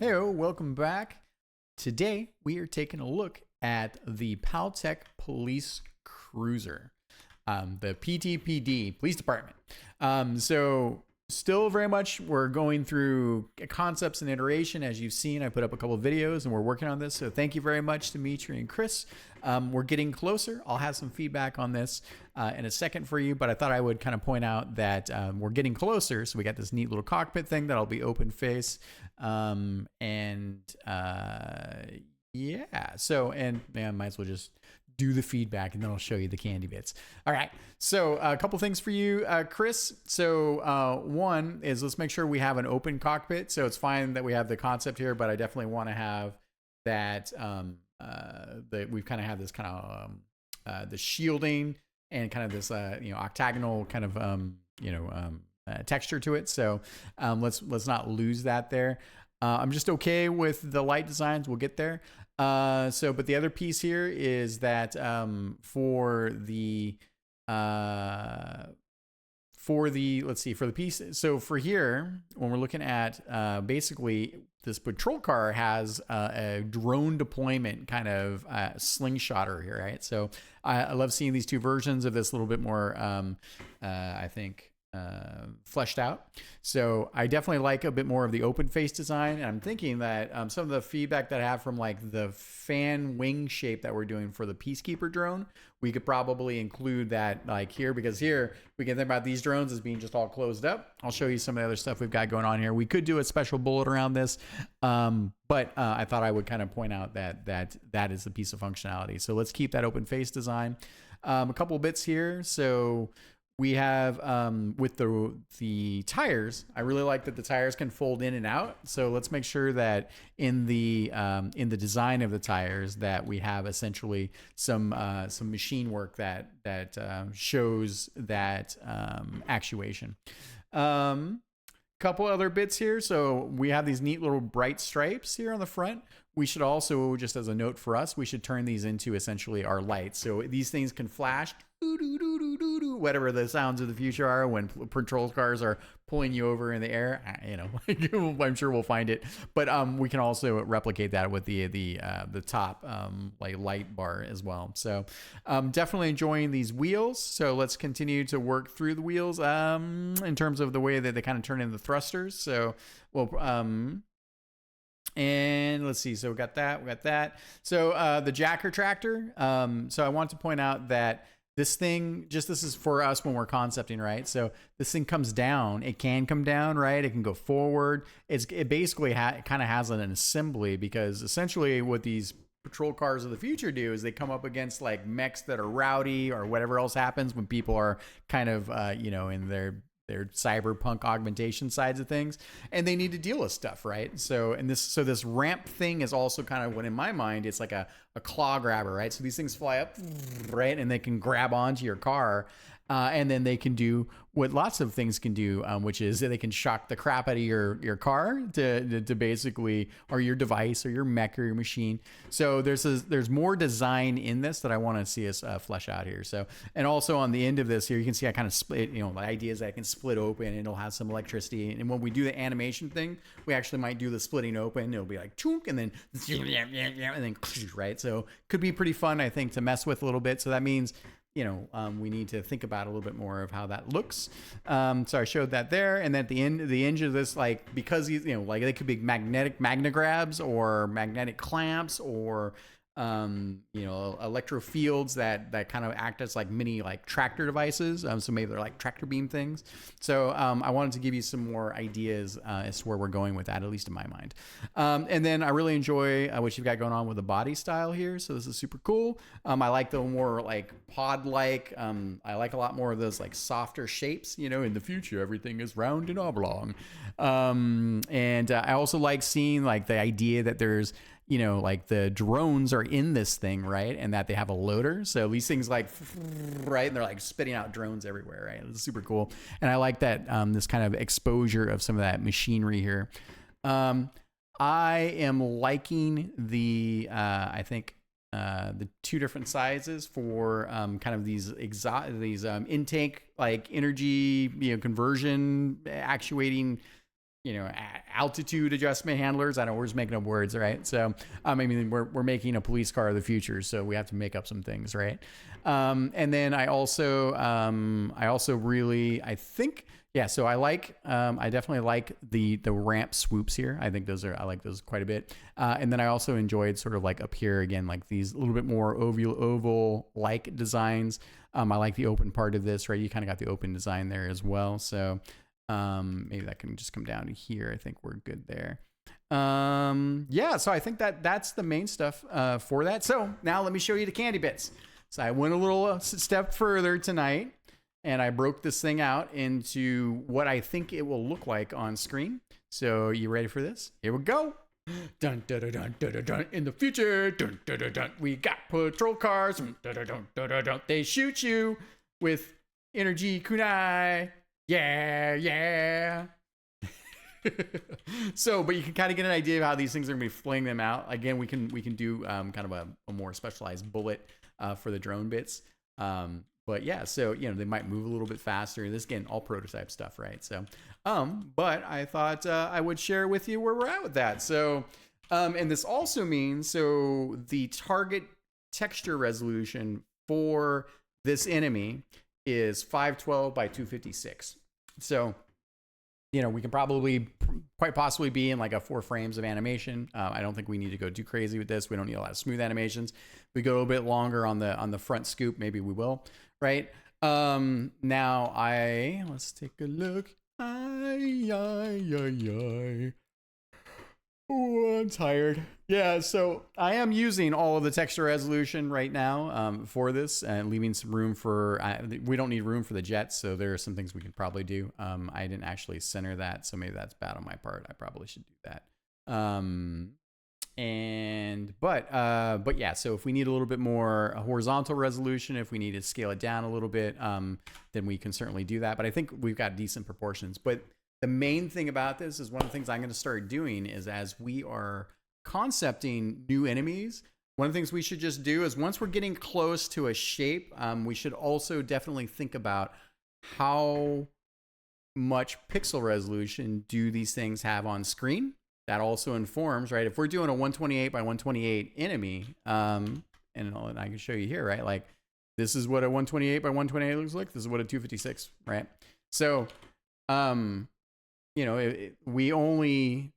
Hey, welcome back. Today we are taking a look at the Paltech Police Cruiser, the PTPD Police Department. So still very much we're going through concepts and iteration. As you've seen, I put up a couple of videos and we're working on this. So thank you very much, Dimitri and Chris. We're getting closer. I'll have some feedback on this in a second for you, but I thought I would kind of point out that we're getting closer. So we got this neat little cockpit thing that'll be open face. Yeah, so, and man, might as well just do the feedback and then I'll show you the candy bits. All right. So a couple things for you, Chris. So one is let's make sure we have an open cockpit. So it's fine that we have the concept here, but I definitely want to have that, that we've kind of had this kind of, the shielding and kind of this, octagonal kind of, texture to it. So let's not lose that there. I'm just okay with the light designs. We'll get there. But the other piece here is that for the piece. So for here, when we're looking at basically this patrol car has a drone deployment kind of slingshotter here, right? So I love seeing these two versions of this a little bit more, I think, fleshed out. So I definitely like a bit more of the open face design. And I'm thinking that some of the feedback that I have from like the fan wing shape that we're doing for the Peacekeeper drone, we could probably include that like here, because here we can think about these drones as being just all closed up. I'll show you some of the other stuff we've got going on here. We could do a special bullet around this. But I thought I would kind of point out that is the piece of functionality. So let's keep that open face design. A couple of bits here. So we have with the tires, I really like that the tires can fold in and out. So let's make sure that in the design of the tires that we have essentially some machine work that shows that actuation. Couple other bits here. So we have these neat little bright stripes here on the front. We should also, just as a note for us, we should turn these into essentially our lights. So these things can flash, whatever the sounds of the future are when patrol cars are pulling you over in the air. I'm sure we'll find it. But we can also replicate that with the top like light bar as well. So definitely enjoying these wheels. So let's continue to work through the wheels in terms of the way that they kind of turn into thrusters. So and let's see. So we got that. So the jacker tractor. So I want to point out that this thing, this is for us when we're concepting, right? So this thing comes down. It can come down, right? It can go forward. It basically kind of has an assembly, because essentially what these patrol cars of the future do is they come up against like mechs that are rowdy or whatever else happens when people are kind of, in their cyberpunk augmentation sides of things, and they need to deal with stuff, right? So this ramp thing is also kind of what, in my mind, it's like a claw grabber, right? So these things fly up, right, and they can grab onto your car, and then they can do what lots of things can do, which is they can shock the crap out of your car to basically, or your device or your mech or your machine. So there's more design in this that I want to see us flesh out here. So, and also on the end of this here, you can see I kind of split, the idea is that I can split open and it'll have some electricity. And when we do the animation thing, we actually might do the splitting open. It'll be like chunk and then and then right. So could be pretty fun, I think, to mess with a little bit. So that means we need to think about a little bit more of how that looks. So I showed that there. And then at the end of this, like, because they could be magna grabs or magnetic clamps or electro fields that kind of act as like mini like tractor devices. So maybe they're like tractor beam things. So I wanted to give you some more ideas as to where we're going with that, at least in my mind. And then I really enjoy what you've got going on with the body style here. So this is super cool. I like the more like pod-like. I like a lot more of those like softer shapes. In the future, everything is round and oblong. And I also like seeing like the idea that there's like the drones are in this thing, right? And that they have a loader. So these things like, right? And they're like spitting out drones everywhere, right? It's super cool. And I like that, this kind of exposure of some of that machinery here. I am liking the, I think, the two different sizes for kind of these intake, like energy, conversion, actuating altitude adjustment handlers. I don't know, we're just making up words, right? So, I mean, we're making a police car of the future, so we have to make up some things, right? And then I also really, I think, yeah, so I definitely like the ramp swoops here. I think I like those quite a bit. And then I also enjoyed sort of like up here again, like these a little bit more oval like designs. I like the open part of this, right? You kind of got the open design there as well. So, maybe that can just come down to here. I think we're good there. Yeah, so I think that's the main stuff for that. So now let me show you the candy bits. So I went a little step further tonight, and I broke this thing out into what I think it will look like on screen. So you ready for this? Here we go. Dun, dun, dun, dun, dun, dun, dun. In the future, dun, dun, dun, dun, we got patrol cars. Dun, dun, dun, dun, dun, dun. They shoot you with energy kunai. Yeah. So, but you can kind of get an idea of how these things are going to be flinging them out. Again, we can do kind of a more specialized bullet for the drone bits. But yeah, so they might move a little bit faster. This again, all prototype stuff, right? So, but I thought I would share with you where we're at with that. So, and this also means the target texture resolution for this enemy is 512 by 256. So, we can probably quite possibly be in like a 4 frames of animation. I don't think we need to go too crazy with this. We don't need a lot of smooth animations. If we go a little bit longer on the front scoop, maybe we will, right? Now let's take a look. Oh, I'm tired. Yeah, so I am using all of the texture resolution right now for this and leaving some room for, we don't need room for the jets, so there are some things we could probably do. I didn't actually center that, so maybe that's bad on my part. I probably should do that. But yeah, so if we need a little bit more horizontal resolution, if we need to scale it down a little bit, then we can certainly do that. But I think we've got decent proportions. But the main thing about this is one of the things I'm going to start doing is as we are concepting new enemies, one of the things we should just do is once we're getting close to a shape, we should also definitely think about how much pixel resolution do these things have on screen. That also informs, right? If we're doing a 128 by 128 enemy, and I can show you here, right? Like this is what a 128 by 128 looks like. This is what a 256, right? So, we only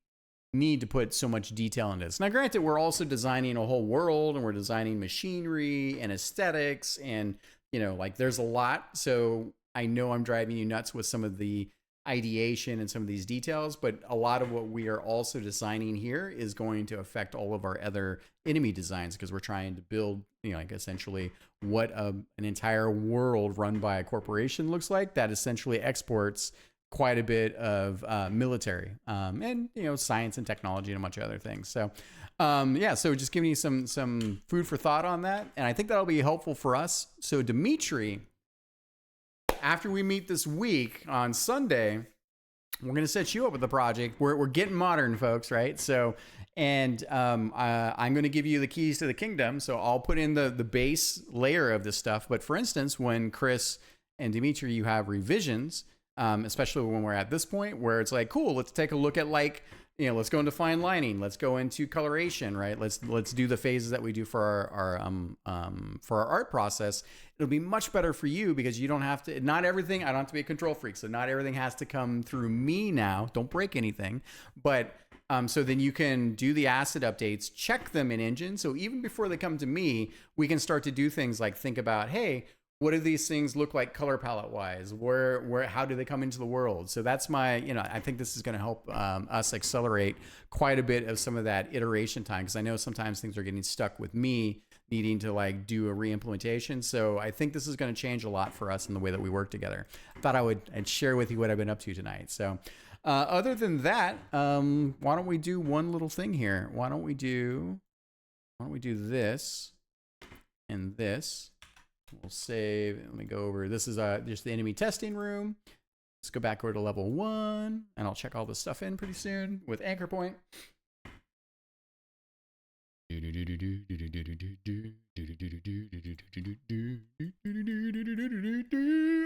need to put so much detail into this. Now, granted, we're also designing a whole world and we're designing machinery and aesthetics and, like there's a lot. So I know I'm driving you nuts with some of the ideation and some of these details, but a lot of what we are also designing here is going to affect all of our other enemy designs because we're trying to build, like essentially what an entire world run by a corporation looks like that essentially exports quite a bit of military and science and technology and a bunch of other things. So yeah, so just giving you some food for thought on that, and I think that'll be helpful for us. So Dimitri, after we meet this week on Sunday, we're going to set you up with the project. We're getting modern, folks, right? So, and I'm going to give you the keys to the kingdom. So I'll put in the base layer of this stuff. But for instance, when Chris and Dimitri, you have revisions, especially when we're at this point where it's like, cool, let's take a look at let's go into fine lining. Let's go into coloration, right? Let's do the phases that we do for our art process. It'll be much better for you because you don't have to, not everything, I don't have to be a control freak. So not everything has to come through me now. Don't break anything. But so then you can do the asset updates, check them in Engine. So even before they come to me, we can start to do things like think about, hey, what do these things look like color palette wise? How do they come into the world? So that's my, I think this is going to help us accelerate quite a bit of some of that iteration time. Cause I know sometimes things are getting stuck with me needing to do a re-implementation. So I think this is going to change a lot for us in the way that we work together. I thought I'd share with you what I've been up to tonight. So other than that, why don't we do one little thing here? Why don't we do this and this? We'll save. Let me go over. This is just the enemy testing room. Let's go back over to level 1, and I'll check all this stuff in pretty soon with anchor point.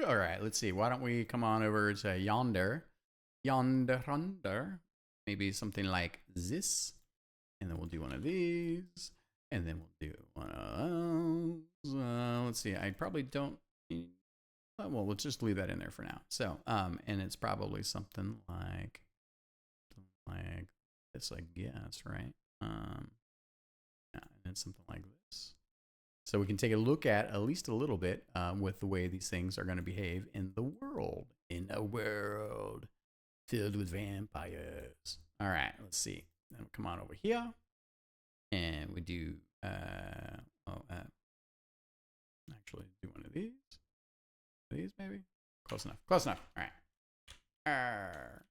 All right, let's see. Why don't we come on over to yonder? yonder, maybe something like this, and then we'll do one of these, and then we'll do one of those. Let's see, I probably don't need, well, let's just leave that in there for now. So, and it's probably something like this, I guess, right? Yeah, and it's something like this. So we can take a look at least a little bit with the way these things are going to behave in the world. In a world filled with vampires. All right, let's see. Then we'll come on over here, and we do. Actually, do one of these. These maybe. Close enough. Close enough. All right.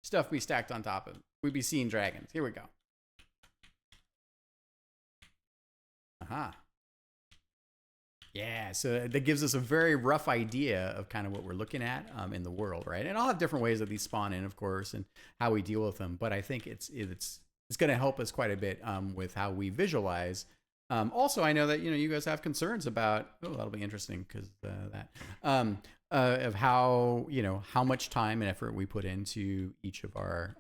Stuff be stacked on top of. We be seeing dragons. Here we go. Aha. Yeah, so that gives us a very rough idea of kind of what we're looking at in the world, right? And I'll have different ways that these spawn in, of course, and how we deal with them. But I think it's going to help us quite a bit with how we visualize. Also, I know that you guys have concerns about. Oh, that'll be interesting because of how much time and effort we put into each of our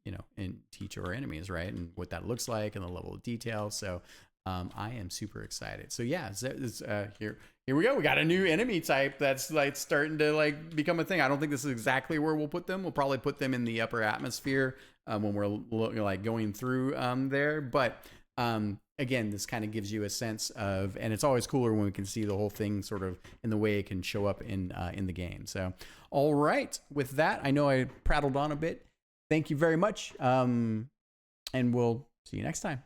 into each of our enemies, right? And what that looks like and the level of detail. So. I am super excited. So yeah, here we go. We got a new enemy type that's like starting to like become a thing. I don't think this is exactly where we'll put them. We'll probably put them in the upper atmosphere when we're like going through there. But again, this kind of gives you a sense of, and it's always cooler when we can see the whole thing sort of in the way it can show up in the game. So all right, with that, I know I prattled on a bit. Thank you very much, and we'll see you next time.